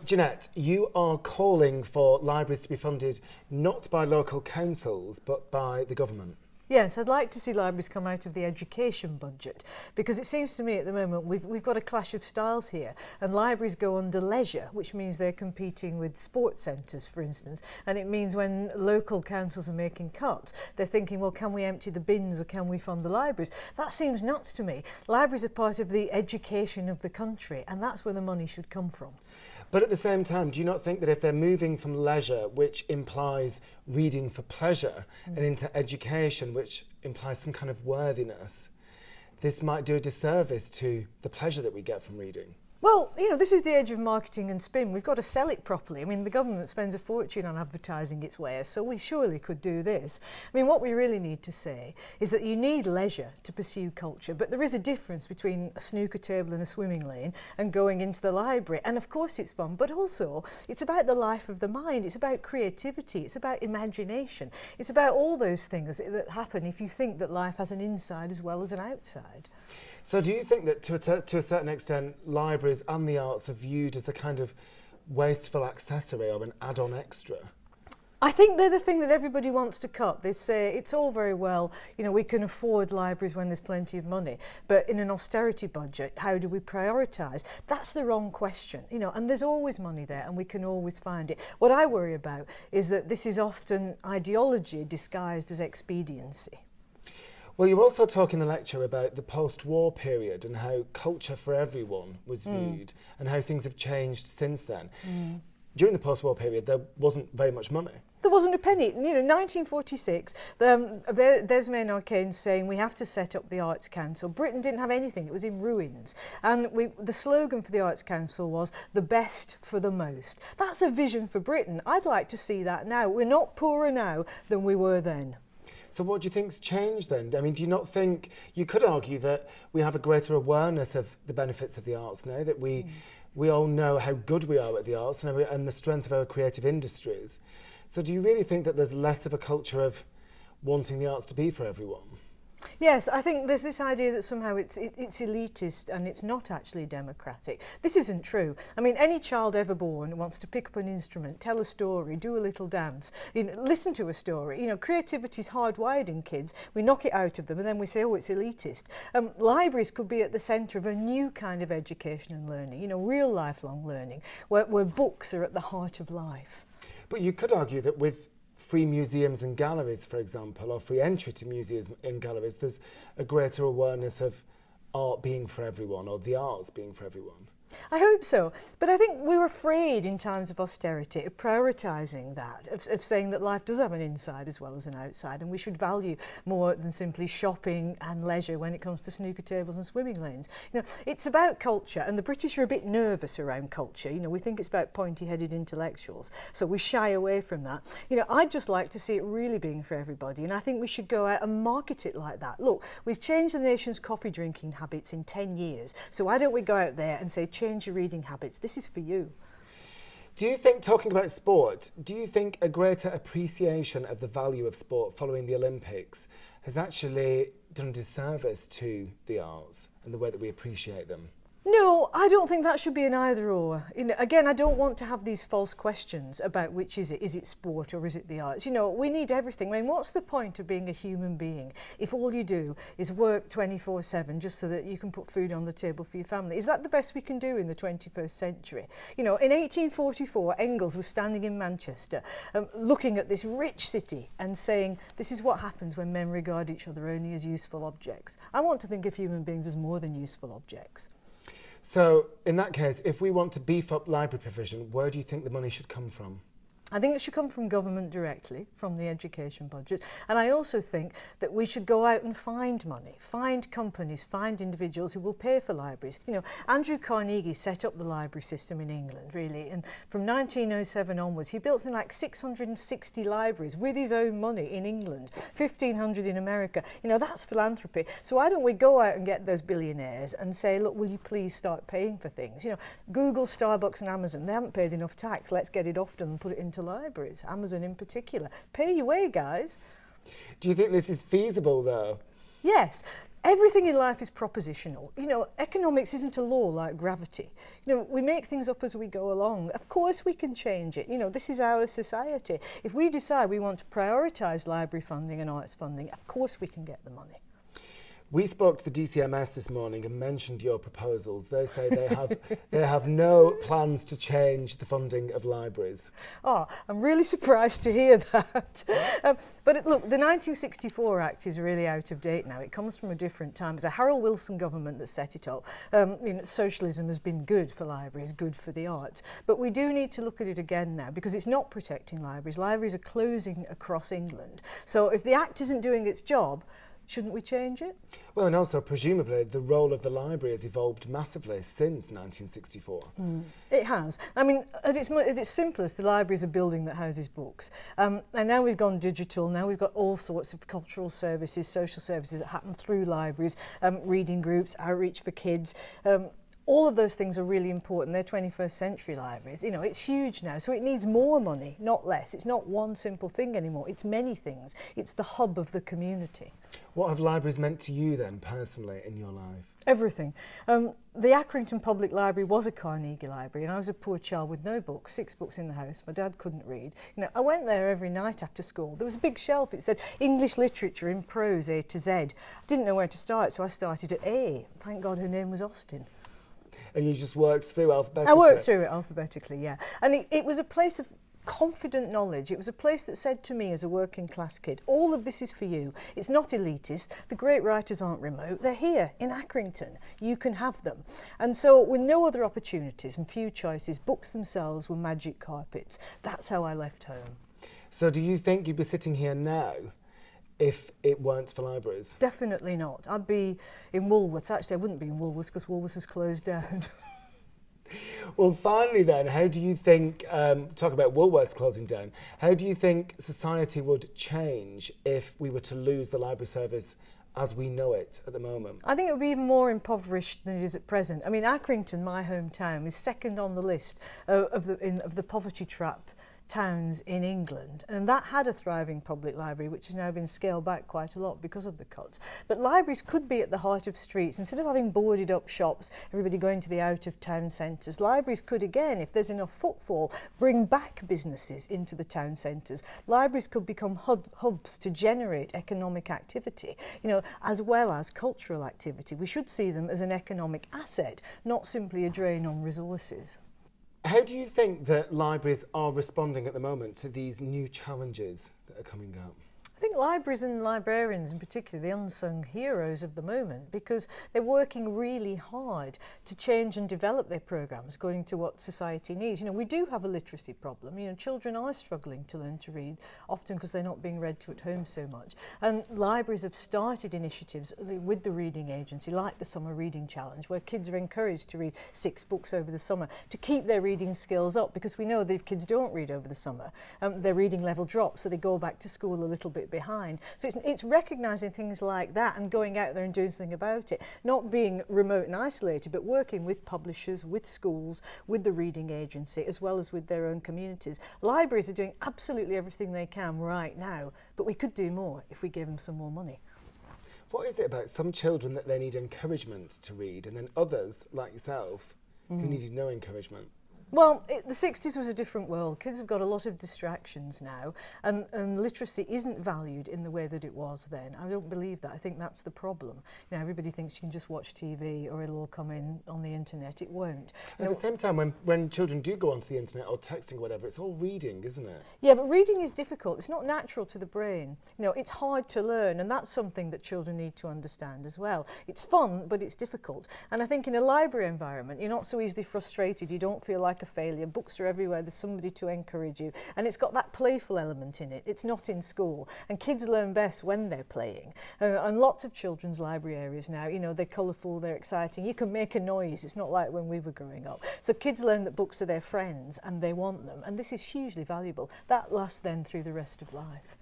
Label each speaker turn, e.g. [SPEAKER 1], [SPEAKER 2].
[SPEAKER 1] Jeanette, you are calling for libraries to be funded not by local councils but by the government.
[SPEAKER 2] Yes, I'd like to see libraries come out of the education budget, because it seems to me at the moment we've got a clash of styles here, and libraries go under leisure, which means they're competing with sports centres, for instance, and it means when local councils are making cuts, they're thinking, well, can we empty the bins or can we fund the libraries? That seems nuts to me. Libraries are part of the education of the country, and that's where the money should come from.
[SPEAKER 1] But at the same time, do you not think that if they're moving from leisure, which implies reading for pleasure, and into education, which implies some kind of worthiness, this might do a disservice to the pleasure that we get from reading?
[SPEAKER 2] Well, you know, this is the age of marketing and spin. We've got to sell it properly. I mean, the government spends a fortune on advertising its wares, so we surely could do this. I mean, what we really need to say is that you need leisure to pursue culture, but there is a difference between a snooker table and a swimming lane and going into the library. And of course it's fun, but also it's about the life of the mind. It's about creativity. It's about imagination. It's about all those things that happen if you think that life has an inside as well as an outside.
[SPEAKER 1] So do you think that to a certain extent libraries and the arts are viewed as a kind of wasteful accessory or an add-on extra?
[SPEAKER 2] I think they're the thing that everybody wants to cut. They say it's all very well, you know, we can afford libraries when there's plenty of money, but in an austerity budget, how do we prioritise? That's the wrong question, you know, and there's always money there and we can always find it. What I worry about is that this is often ideology disguised as expediency.
[SPEAKER 1] Well, you also talk in the lecture about the post-war period and how culture for everyone was viewed and how things have changed since then. During the post-war period, there wasn't very much money.
[SPEAKER 2] There wasn't a penny. You know, 1946, there's Maynard Keynes saying we have to set up the Arts Council. Britain didn't have anything. It was in ruins. And the slogan for the Arts Council was the best for the most. That's a vision for Britain. I'd like to see that now. We're not poorer now than we were then.
[SPEAKER 1] So what do you think's changed then? I mean, do you not think, you could argue that we have a greater awareness of the benefits of the arts now, that we all know how good we are at the arts and the strength of our creative industries. So do you really think that there's less of a culture of wanting the arts to be for everyone?
[SPEAKER 2] Yes, I think there's this idea that somehow it's elitist and it's not actually democratic. This isn't true. I mean, any child ever born wants to pick up an instrument, tell a story, do a little dance, you know, listen to a story. You know, creativity's hardwired in kids. We knock it out of them and then we say, oh, it's elitist. Libraries could be at the centre of a new kind of education and learning, you know, real lifelong learning, where books are at the heart of life.
[SPEAKER 1] But you could argue that with free museums and galleries, for example, or free entry to museums and galleries, there's a greater awareness of art being for everyone, or the arts being for everyone.
[SPEAKER 2] I hope so, but I think we're afraid in times of austerity of prioritising that, of saying that life does have an inside as well as an outside, and we should value more than simply shopping and leisure when it comes to snooker tables and swimming lanes. You know, it's about culture, and the British are a bit nervous around culture. You know, we think it's about pointy-headed intellectuals, so we shy away from that. You know, I'd just like to see it really being for everybody, and I think we should go out and market it like that. Look, we've changed the nation's coffee drinking habits in 10 years, so why don't we go out there and say, change your reading habits. This is for you.
[SPEAKER 1] Do you think, talking about sport, do you think a greater appreciation of the value of sport following the Olympics has actually done a disservice to the arts and the way that we appreciate them?
[SPEAKER 2] No, I don't think that should be an either or. You know, again, I don't want to have these false questions about which is it. Is it sport or is it the arts? You know, we need everything. I mean, what's the point of being a human being if all you do is work 24/7 just so that you can put food on the table for your family? Is that the best we can do in the 21st century? You know, in 1844, Engels was standing in Manchester looking at this rich city and saying, this is what happens when men regard each other only as useful objects. I want to think of human beings as more than useful objects.
[SPEAKER 1] So, in that case, if we want to beef up library provision, where do you think the money should come from?
[SPEAKER 2] I think it should come from government directly, from the education budget. And I also think that we should go out and find money, find companies, find individuals who will pay for libraries. You know, Andrew Carnegie set up the library system in England, really. And from 1907 onwards, he built something like 660 libraries with his own money in England, 1,500 in America. You know, that's philanthropy. So why don't we go out and get those billionaires and say, look, will you please start paying for things? You know, Google, Starbucks and Amazon, they haven't paid enough tax. Let's get it off them and put it into libraries, Amazon in particular. Pay your way, guys.
[SPEAKER 1] Do you think this is feasible, though?
[SPEAKER 2] Yes. Everything in life is propositional. You know, economics isn't a law like gravity. You know, we make things up as we go along. Of course we can change it. You know, this is our society. If we decide we want to prioritise library funding and arts funding, of course we can get the money.
[SPEAKER 1] We spoke to the DCMS this morning and mentioned your proposals. They say they have no plans to change the funding of libraries.
[SPEAKER 2] Oh, I'm really surprised to hear that. But look, the 1964 Act is really out of date now. It comes from a different time. It's a Harold Wilson government that set it up. You know, socialism has been good for libraries, good for the arts. But we do need to look at it again now because it's not protecting libraries. Libraries are closing across England. So if the Act isn't doing its job, shouldn't we change it?
[SPEAKER 1] Well, and also, presumably, the role of the library has evolved massively since 1964.
[SPEAKER 2] It has. I mean, at its simplest, the library is a building that houses books. And now we've gone digital. Now we've got all sorts of cultural services, social services that happen through libraries, reading groups, outreach for kids. All of those things are really important. They're 21st century libraries. You know, it's huge now, so it needs more money, not less. It's not one simple thing anymore. It's many things. It's the hub of the community.
[SPEAKER 1] What have libraries meant to you then, personally, in your life?
[SPEAKER 2] Everything. The Accrington Public Library was a Carnegie library, and I was a poor child with no books, 6 books in the house. My dad couldn't read. You know, I went there every night after school. There was a big shelf. It said English literature in prose, A to Z. I didn't know where to start, so I started at A. Thank God her name was Austen.
[SPEAKER 1] And you just worked through alphabetically?
[SPEAKER 2] I worked through it alphabetically, yeah. And it was a place of confident knowledge. It was a place that said to me as a working class kid, all of this is for you. It's not elitist. The great writers aren't remote. They're here in Accrington. You can have them. And so with no other opportunities and few choices, books themselves were magic carpets. That's how I left home.
[SPEAKER 1] So do you think you'd be sitting here now if it weren't for libraries?
[SPEAKER 2] Definitely not. I'd be in Woolworths. Actually, I wouldn't be in Woolworths because Woolworths has closed down.
[SPEAKER 1] Well, finally then, how do you think, talk about Woolworths closing down, how do you think society would change if we were to lose the library service as we know it at the moment?
[SPEAKER 2] I think it would be even more impoverished than it is at present. I mean, Accrington, my hometown, is second on the list of the poverty trap towns in England, and that had a thriving public library which has now been scaled back quite a lot because of the cuts. But libraries could be at the heart of streets. Instead of having boarded up shops, everybody going to the out of town centres, libraries could again, if there's enough footfall, bring back businesses into the town centres. Libraries could become hubs to generate economic activity, you know, as well as cultural activity. We should see them as an economic asset, not simply a drain on resources.
[SPEAKER 1] How do you think that libraries are responding at the moment to these new challenges that are coming up?
[SPEAKER 2] I think libraries and librarians in particular, the unsung heroes of the moment, because they're working really hard to change and develop their programmes according to what society needs. You know, we do have a literacy problem. You know, children are struggling to learn to read, often because they're not being read to at home so much. And libraries have started initiatives with the Reading Agency, like the Summer Reading Challenge, where kids are encouraged to read 6 books over the summer to keep their reading skills up, because we know that if kids don't read over the summer, their reading level drops, so they go back to school a little bit behind. So it's recognising things like that and going out there and doing something about it, not being remote and isolated, but working with publishers, with schools, with the Reading Agency, as well as with their own communities. Libraries are doing absolutely everything they can right now, but we could do more if we gave them some more money.
[SPEAKER 1] What is it about some children that they need encouragement to read, and then others, like yourself, who needed no encouragement?
[SPEAKER 2] Well, the 60s was a different world. Kids have got a lot of distractions now, and literacy isn't valued in the way that it was then. I don't believe that. I think that's the problem. You know, everybody thinks you can just watch TV or it'll all come in on the internet. It won't.
[SPEAKER 1] At the same time, when children do go onto the internet or texting or whatever, it's all reading, isn't it?
[SPEAKER 2] Yeah, but reading is difficult. It's not natural to the brain. You know, it's hard to learn, and that's something that children need to understand as well. It's fun, but it's difficult. And I think in a library environment, you're not so easily frustrated. You don't feel like a failure. Books are everywhere. There's somebody to encourage you, and it's got that playful element in it. It's not in school, and kids learn best when they're playing. And lots of children's library areas now, you know, they're colourful, they're exciting. You can make a noise. It's not like when we were growing up. So kids learn that books are their friends and they want them, and this is hugely valuable. That lasts then through the rest of life.